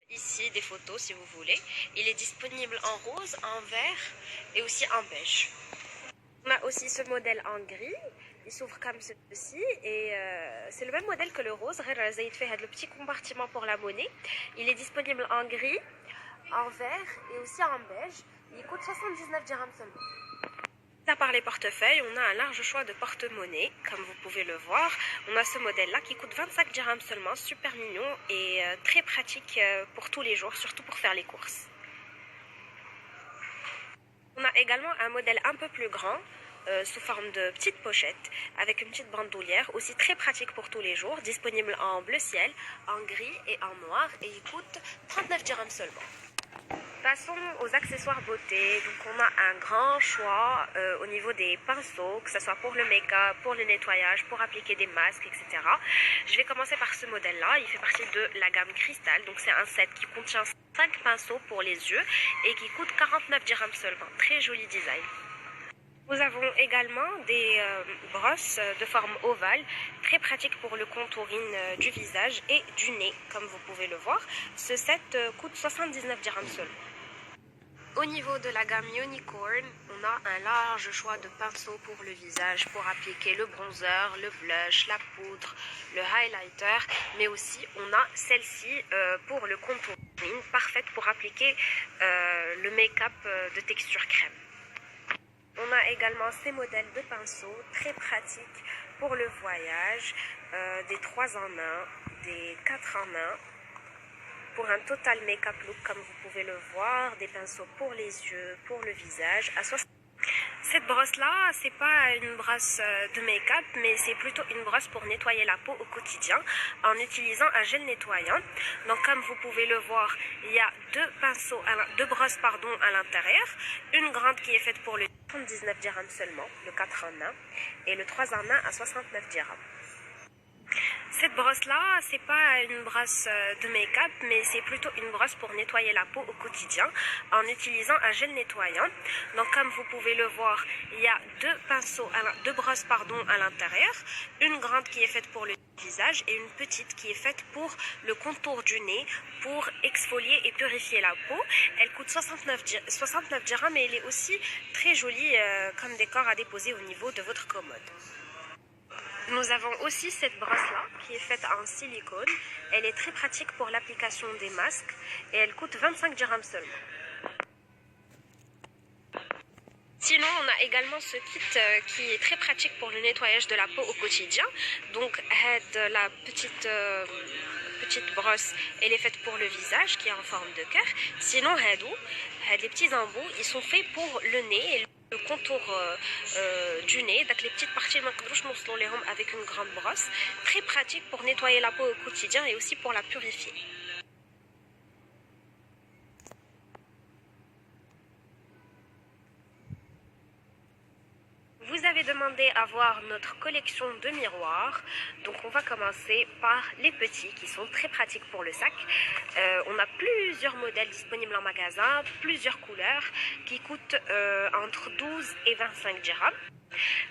Ici des photos si vous voulez. Il est disponible en rose, en vert et aussi en beige. On a aussi ce modèle en gris. Il s'ouvre comme ceci et c'est le même modèle que le rose. Le petit compartiment pour la monnaie. Il est disponible en gris, en vert et aussi en beige. Il coûte 79 dirhams seulement. À part les portefeuilles, on a un large choix de porte-monnaie, comme vous pouvez le voir. On a ce modèle-là qui coûte 25 dirhams seulement, super mignon et très pratique pour tous les jours, surtout pour faire les courses. On a également un modèle un peu plus grand, sous forme de petite pochette, avec une petite bandoulière, aussi très pratique pour tous les jours, disponible en bleu ciel, en gris et en noir, et il coûte 39 dirhams seulement. Passons aux accessoires beauté. Donc on a un grand choix au niveau des pinceaux, que ce soit pour le make-up, pour le nettoyage, pour appliquer des masques, etc. Je vais commencer par ce modèle-là. Il fait partie de la gamme Cristal. Donc c'est un set qui contient 5 pinceaux pour les yeux et qui coûte 49 dirhams seulement. Très joli design. Nous avons également des brosses de forme ovale, très pratiques pour le contouring du visage et du nez, comme vous pouvez le voir. Ce set coûte 79 dirhams seulement. Au niveau de la gamme Unicorn, on a un large choix de pinceaux pour le visage, pour appliquer le bronzer, le blush, la poudre, le highlighter, mais aussi on a celle-ci pour le contouring, parfaite pour appliquer le make-up de texture crème. On a également ces modèles de pinceaux très pratiques pour le voyage, des 3 en 1, des 4 en 1. Pour un total make-up look, comme vous pouvez le voir, des pinceaux pour les yeux, pour le visage. Cette brosse-là, c'est pas une brosse de make-up, mais c'est plutôt une brosse pour nettoyer la peau au quotidien en utilisant un gel nettoyant. Donc, comme vous pouvez le voir, il y a deux brosses à l'intérieur. Une grande qui est faite pour le 79 dirhams seulement, le 4 en 1, et le 3 en 1 à 69 dirhams. Cette brosse-là, c'est pas une brosse de make-up, mais c'est plutôt une brosse pour nettoyer la peau au quotidien en utilisant un gel nettoyant. Donc, comme vous pouvez le voir, il y a deux brosses à l'intérieur. Une grande qui est faite pour le visage et une petite qui est faite pour le contour du nez, pour exfolier et purifier la peau. Elle coûte 69 dirhams et elle est aussi très jolie comme décor à déposer au niveau de votre commode. Nous avons aussi cette brosse-là qui est faite en silicone. Elle est très pratique pour l'application des masques et elle coûte 25 dirhams seulement. Sinon, on a également ce kit qui est très pratique pour le nettoyage de la peau au quotidien. Donc, la petite brosse, elle est faite pour le visage qui est en forme de cœur. Sinon, les petits embouts, ils sont faits pour le nez et le contour du nez, donc les petites parties avec une grande brosse, très pratique pour nettoyer la peau au quotidien et aussi pour la purifier. Vous avez demandé à voir notre collection de miroirs, donc on va commencer par les petits qui sont très pratiques pour le sac. On a plusieurs modèles disponibles en magasin, plusieurs couleurs qui coûtent entre 12 et 25 dirhams.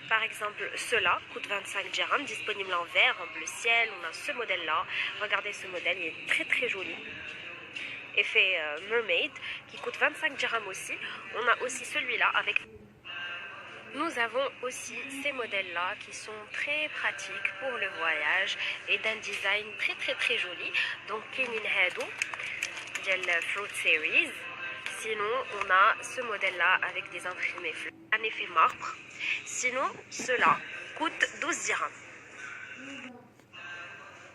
Par exemple, ceux-là coûtent 25 dirhams, disponible en vert, en bleu ciel. On a ce modèle-là. Regardez ce modèle, il est très très joli. Effet mermaid qui coûte 25 dirhams aussi. On a aussi celui-là avec... Nous avons aussi ces modèles-là qui sont très pratiques pour le voyage et d'un design très très très joli. Donc, Kenin Hadou, de Fruit Series. Sinon, on a ce modèle-là avec des imprimés fleurs, un effet marbre. Sinon, ceux-là coûtent 12 dirhams.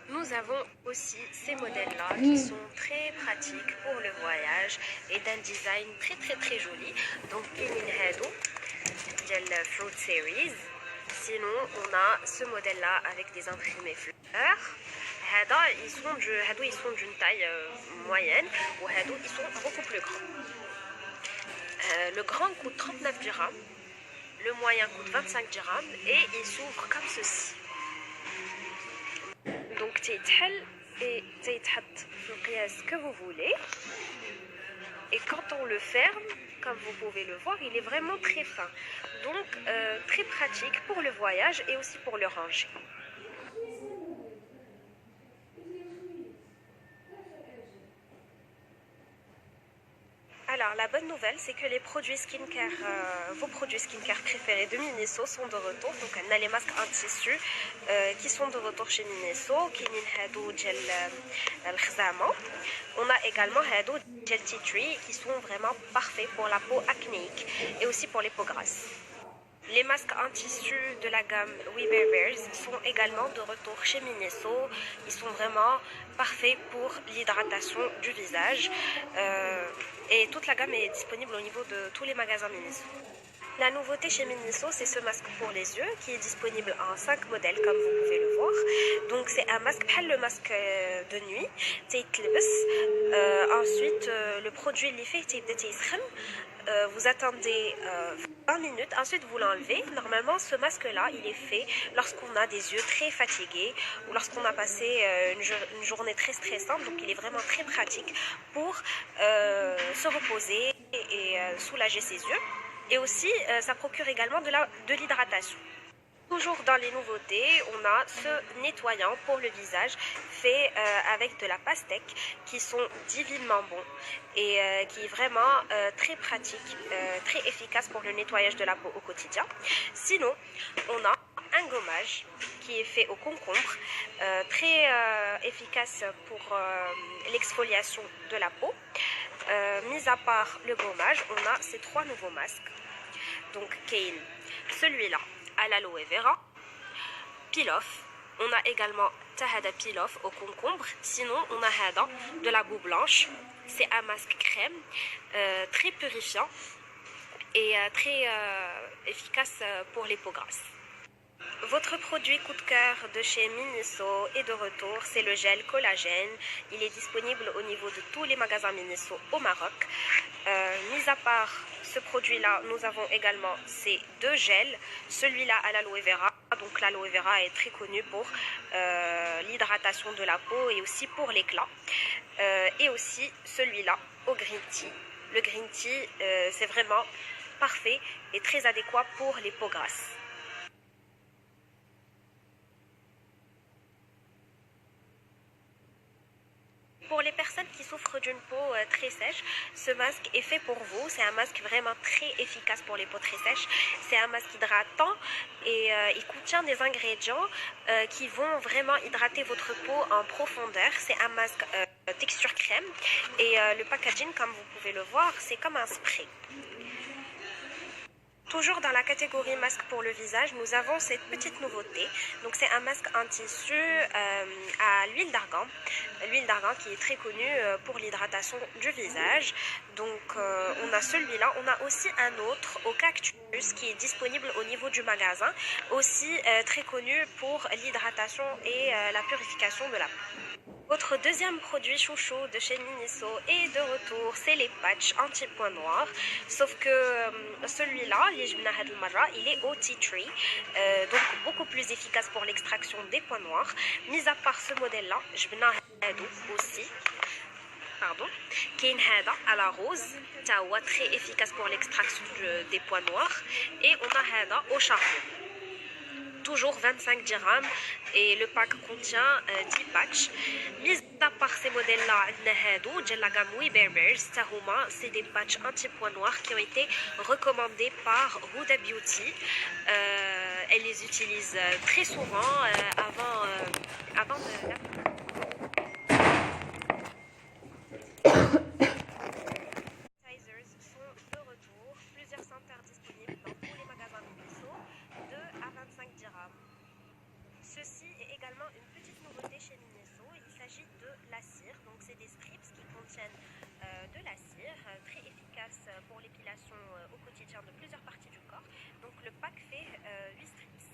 Nous avons aussi ces modèles-là qui sont très pratiques pour le voyage et d'un design très très très joli. Donc, Kenin Hadou, de Fruit Series. Sinon, on a ce modèle-là avec des imprimés fleurs. Ils sont d'une taille moyenne ou ils sont beaucoup plus grands. Le grand coûte 39 dirhams, le moyen coûte 25 dirhams et il s'ouvre comme ceci. Donc, et le que vous voulez. Et quand on le ferme, comme vous pouvez le voir, il est vraiment très fin. Donc, très pratique pour le voyage et aussi pour le ranger. Alors, la bonne nouvelle, c'est que les produits skincare, vos produits skincare préférés de Miniso sont de retour. Donc, on a les masques en tissu qui sont de retour chez Miniso. On a également Hado Gel Tea Tree qui sont vraiment parfaits pour la peau acnéique et aussi pour les peaux grasses. Les masques en tissu de la gamme We Bare Bears sont également de retour chez Miniso. Ils sont vraiment parfaits pour l'hydratation du visage. Et toute la gamme est disponible au niveau de tous les magasins Miniso. La nouveauté chez Miniso, c'est ce masque pour les yeux qui est disponible en 5 modèles comme vous pouvez le voir. Donc c'est un masque, le masque de nuit. Ensuite, le produit l'effet vous attendez 20 minutes, ensuite vous l'enlevez. Normalement, ce masque-là, il est fait lorsqu'on a des yeux très fatigués ou lorsqu'on a passé une journée très stressante. Donc, il est vraiment très pratique pour se reposer et soulager ses yeux. Et aussi, ça procure également de l'hydratation. Toujours dans les nouveautés, on a ce nettoyant pour le visage fait avec de la pastèque qui sont divinement bons et qui est vraiment très pratique, très efficace pour le nettoyage de la peau au quotidien. Sinon, on a un gommage qui est fait au concombre, très efficace pour l'exfoliation de la peau. Mis à part le gommage, on a ces 3 nouveaux masques. Donc, Kane, celui-là à l'aloe vera, peel-off. On a également Tahada peel-off au concombre. Sinon, on a Hada de la boue blanche. C'est un masque crème très purifiant et très efficace pour les peaux grasses. Votre produit coup de cœur de chez Miniso est de retour, c'est le gel collagène. Il est disponible au niveau de tous les magasins Miniso au Maroc. Mis à part ce produit-là, nous avons également ces 2 gels. Celui-là à l'aloe vera. Donc l'aloe vera est très connu pour l'hydratation de la peau et aussi pour l'éclat. Et aussi celui-là au green tea. Le green tea, c'est vraiment parfait et très adéquat pour les peaux grasses. Pour les personnes qui souffrent d'une peau très sèche, ce masque est fait pour vous. C'est un masque vraiment très efficace pour les peaux très sèches. C'est un masque hydratant et il contient des ingrédients qui vont vraiment hydrater votre peau en profondeur. C'est un masque texture crème et le packaging, comme vous pouvez le voir, c'est comme un spray. Toujours dans la catégorie masque pour le visage, nous avons cette petite nouveauté. Donc c'est un masque en tissu à l'huile d'argan. L'huile d'argan qui est très connue pour l'hydratation du visage. Donc on a celui-là. On a aussi un autre au cactus qui est disponible au niveau du magasin. Aussi très connu pour l'hydratation et la purification de la peau. Votre deuxième produit chouchou de chez Miniso est de retour, c'est les patchs anti-points noirs. Sauf que celui-là, il est au tea tree, donc beaucoup plus efficace pour l'extraction des points noirs. Mis à part ce modèle-là, aussi. Pardon, Kane Hada à la rose, Tawa très efficace pour l'extraction des points noirs. Et on a Hada au charbon. Toujours 25 dirhams et le pack contient 10 patchs. Mis à part ces modèles-là, la gamme We Bare Bears, c'est des patchs anti-points noirs qui ont été recommandés par Huda Beauty. Elle les utilise très souvent avant de... sont de retour, plusieurs senteurs disponibles dans tous les magasins Miniso, 2 à 25 dirhams. Ceci est également une petite nouveauté chez Miniso. Il s'agit de la cire, donc c'est des strips qui contiennent de la cire, très efficace pour l'épilation au quotidien de plusieurs parties du corps. Donc le pack fait 8 strips.